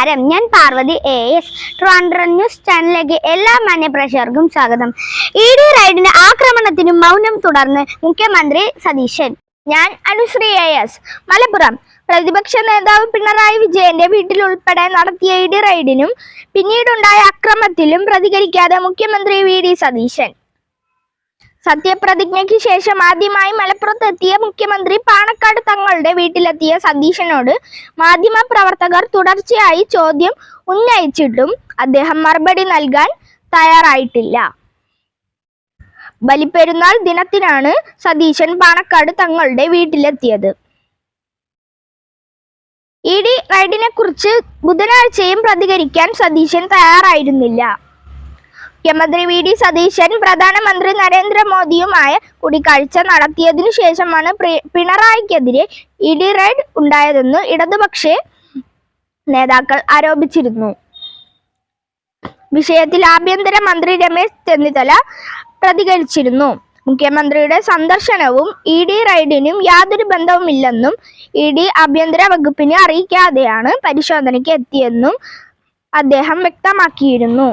നമസ്കാരം, ഞാൻ Parvathi AS. Trivandrum news ചാനലിലേക്ക് എല്ലാ മാന്യപ്രേക്ഷകർക്കും സ്വാഗതം. ED റൈഡിന്റെ ആക്രമണത്തിനും മൗനം തുടർന്ന് മുഖ്യമന്ത്രി സതീശൻ. ഞാൻ അനുശ്രീ AS. മലപ്പുറം പ്രതിപക്ഷ നേതാവ് പിണറായി വിജയന്റെ വീട്ടിലുൾപ്പെടെ നടത്തിയ ED റൈഡിനും പിന്നീടുണ്ടായ അക്രമത്തിലും പ്രതികരിക്കാതെ മുഖ്യമന്ത്രി VD സതീശൻ. സത്യപ്രതിജ്ഞയ്ക്ക് ശേഷം ആദ്യമായി മലപ്പുറത്തെത്തിയ മുഖ്യമന്ത്രി പാണക്കാട് തങ്ങളുടെ വീട്ടിലെത്തിയ സതീശനോട് മാധ്യമപ്രവർത്തകർ തുടർച്ചയായി ചോദ്യം ഉന്നയിച്ചിട്ടും അദ്ദേഹം മറുപടി നൽകാൻ തയ്യാറായിട്ടില്ല. ബലിപ്പെരുന്നാൾ ദിനത്തിനാണ് സതീശൻ പാണക്കാട് തങ്ങളുടെ വീട്ടിലെത്തിയത്. ED റൈഡിനെ കുറിച്ച് ബുധനാഴ്ചയും പ്രതികരിക്കാൻ സതീശൻ തയ്യാറായിരുന്നില്ല. മുഖ്യമന്ത്രി VD സതീശൻ പ്രധാനമന്ത്രി നരേന്ദ്രമോദിയുമായ കൂടിക്കാഴ്ച നടത്തിയതിനു ശേഷമാണ് പിണറായിക്കെതിരെ ED റൈഡ് ഉണ്ടായതെന്ന് ഇടതുപക്ഷ നേതാക്കൾ ആരോപിച്ചിരുന്നു. വിഷയത്തിൽ ആഭ്യന്തര മന്ത്രി രമേശ് ചെന്നിത്തല പ്രതികരിച്ചിരുന്നു. മുഖ്യമന്ത്രിയുടെ സന്ദർശനവും ED റൈഡിനും യാതൊരു ബന്ധവുമില്ലെന്നും ED ആഭ്യന്തര വകുപ്പിനെ അറിയിക്കാതെയാണ് പരിശോധനയ്ക്ക് എത്തിയെന്നും അദ്ദേഹം വ്യക്തമാക്കിയിരുന്നു.